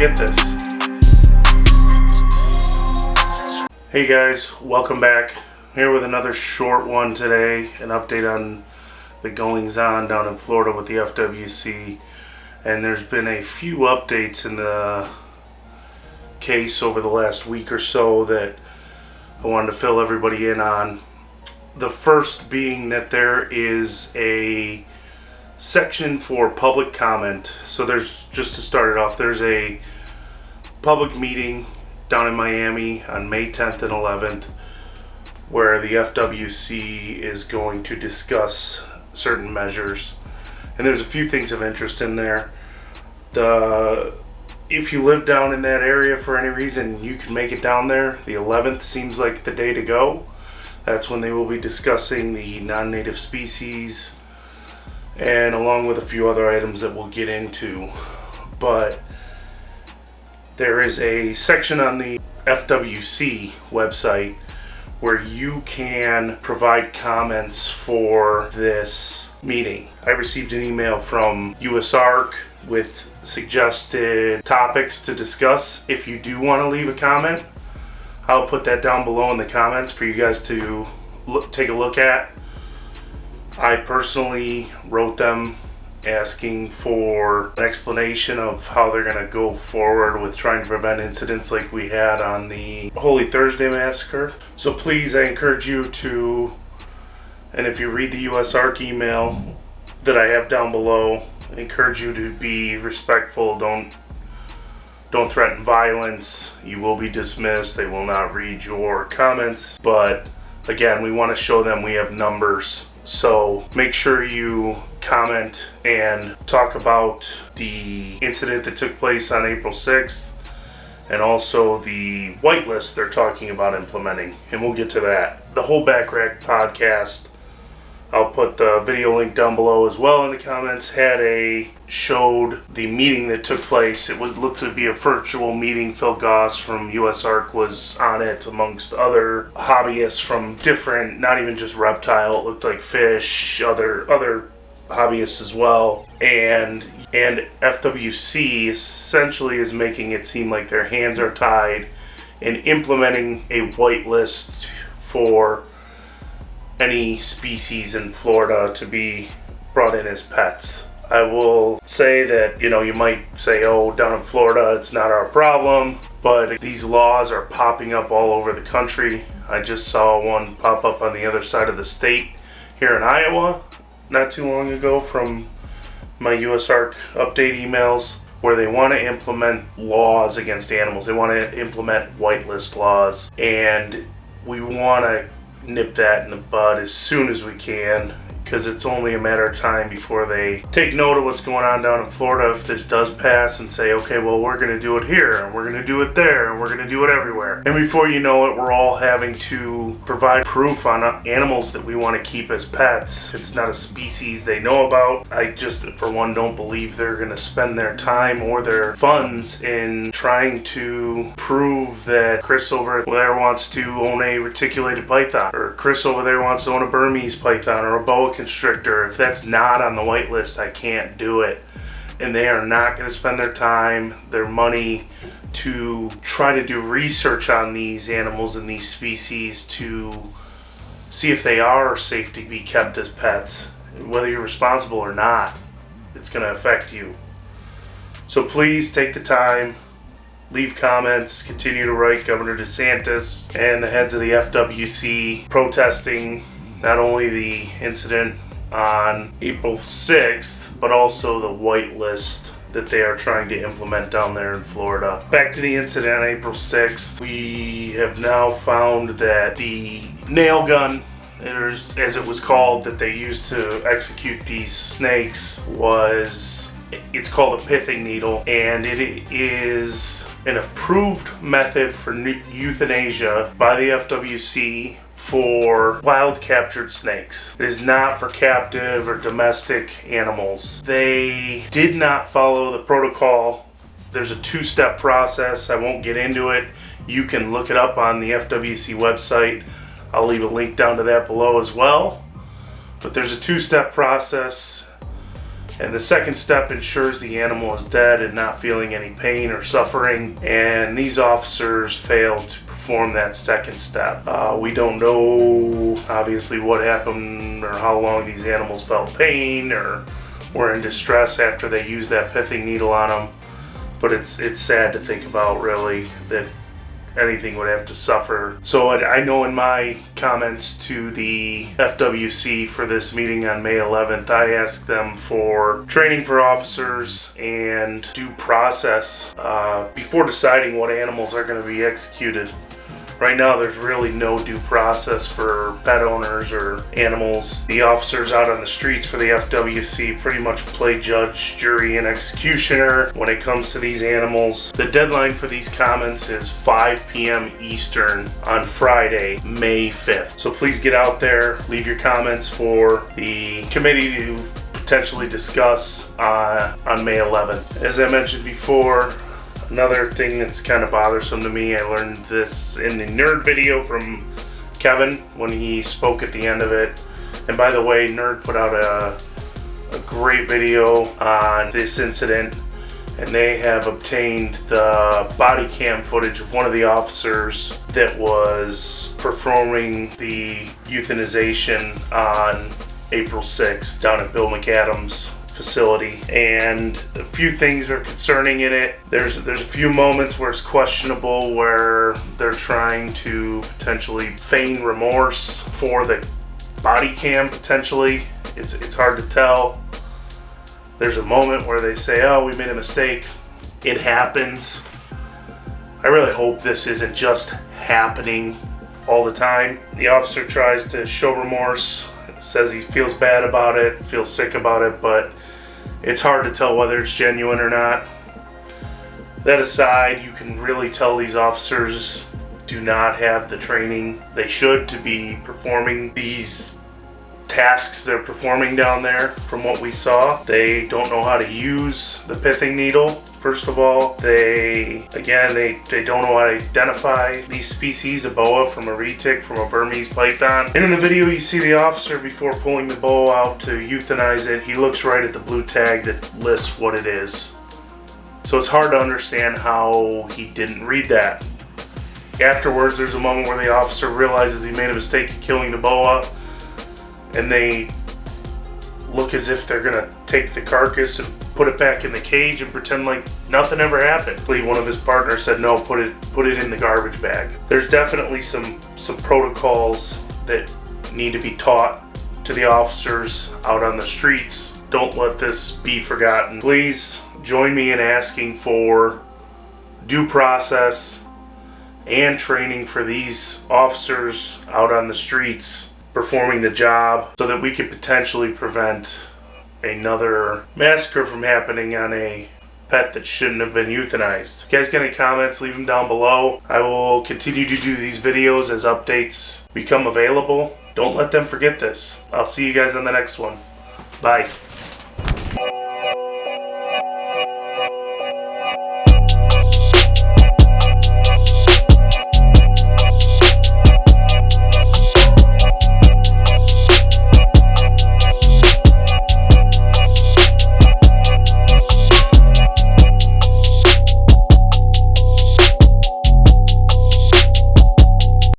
get this. Hey guys, welcome back. Here with another short one today, an update on the goings on down in Florida with the FWC. And there's been a few updates in the case over the last week or so that I wanted to fill everybody in on. The first being that there is a section for public comment. So there's, just to start it off, there's a public meeting down in Miami on May 10th and 11th where the FWC is going to discuss certain measures. And there's a few things of interest in there. If you live down in that area for any reason, you can make it down there. The 11th seems like the day to go. That's when they will be discussing the non-native species and along with a few other items that we'll get into. But there is a section on the FWC website where you can provide comments for this meeting. I received an email from USARK with suggested topics to discuss. If you do want to leave a comment, I'll put that down below in the comments for you guys to take a look at. I personally wrote them asking for an explanation of how they're going to go forward with trying to prevent incidents like we had on the Holy Thursday Massacre. So please, I encourage you to, and if you read the USARK email that I have down below, I encourage you to be respectful. Don't threaten violence. You will be dismissed. They will not read your comments. But again, we want to show them we have numbers. So make sure you comment and talk about the incident that took place on April 6th and also the whitelist they're talking about implementing. And we'll get to that. The whole Backrack podcast, I'll put the video link down below as well in the comments, showed the meeting that took place. It looked to be a virtual meeting. Phil Goss from USARK was on it amongst other hobbyists from different, not even just reptile, it looked like fish, other hobbyists as well. And FWC essentially is making it seem like their hands are tied in implementing a whitelist for any species in Florida to be brought in as pets. I will say that, you might say, oh, down in Florida, it's not our problem, but these laws are popping up all over the country. I just saw one pop up on the other side of the state here in Iowa not too long ago from my USARK update emails where they want to implement laws against animals. They want to implement whitelist laws, and we want to nip that in the bud as soon as we can, because it's only a matter of time before they take note of what's going on down in Florida if this does pass and say, okay, well, we're going to do it here, and we're going to do it there, and we're going to do it everywhere. And before you know it, we're all having to provide proof on animals that we want to keep as pets. It's not a species they know about. I just, for one, don't believe they're going to spend their time or their funds in trying to prove that Chris over there wants to own a reticulated python, or Chris over there wants to own a Burmese python or a boa constrictor. If that's not on the whitelist, I can't do it. And they are not going to spend their time, their money to try to do research on these animals and these species to see if they are safe to be kept as pets. Whether you're responsible or not, it's going to affect you. So please take the time, leave comments, continue to write Governor DeSantis and the heads of the FWC protesting not only the incident on April 6th, but also the whitelist that they are trying to implement down there in Florida. Back to the incident on April 6th, we have now found that the nail gun, as it was called, that they used to execute these snakes it's called a pithing needle, and it is an approved method for euthanasia by the FWC for wild captured snakes. It is not for captive or domestic animals. They did not follow the protocol. There's a two-step process. I won't get into it. You can look it up on the FWC website. I'll leave a link down to that below as well. But there's a two-step process. And the second step ensures the animal is dead and not feeling any pain or suffering. And these officers failed to perform that second step. We don't know obviously what happened or how long these animals felt pain or were in distress after they used that pithing needle on them. But it's sad to think about, really, that anything would have to suffer. So I know in my comments to the FWC for this meeting on May 11th, I asked them for training for officers and due process before deciding what animals are going to be executed. Right now, there's really no due process for pet owners or animals. The officers out on the streets for the FWC pretty much play judge, jury, and executioner when it comes to these animals. The deadline for these comments is 5 p.m. Eastern on Friday, May 5th. So please get out there, leave your comments for the committee to potentially discuss on May 11th. As I mentioned before, another thing that's kind of bothersome to me, I learned this in the Nerd video from Kevin when he spoke at the end of it. And by the way, Nerd put out a great video on this incident, and they have obtained the body cam footage of one of the officers that was performing the euthanization on April 6th down at Bill McAdams' facility, and a few things are concerning in it. There's a few moments where it's questionable, where they're trying to potentially feign remorse for the body cam. Potentially, it's hard to tell. There's a moment where they say, "Oh, we made a mistake." It happens. I really hope this isn't just happening all the time. The officer tries to show remorse, says he feels bad about it, feels sick about it, but it's hard to tell whether it's genuine or not. That aside, you can really tell these officers do not have the training they should to be performing these tasks they're performing down there. From what we saw, they don't know how to use the pithing needle. First of all, they don't know how to identify these species, a boa from a retic from a Burmese python. And in the video, you see the officer, before pulling the boa out to euthanize it, he looks right at the blue tag that lists what it is. So it's hard to understand how he didn't read that. Afterwards, there's a moment where the officer realizes he made a mistake in killing the boa, and they look as if they're gonna take the carcass and put it back in the cage and pretend like nothing ever happened. One of his partners said, "No, put it in the garbage bag." There's definitely some protocols that need to be taught to the officers out on the streets. Don't let this be forgotten. Please join me in asking for due process and training for these officers out on the streets performing the job, so that we could potentially prevent another massacre from happening on a pet that shouldn't have been euthanized. If you guys got any comments, leave them down below. I will continue to do these videos as updates become available. Don't let them forget this. I'll see you guys on the next one. Bye.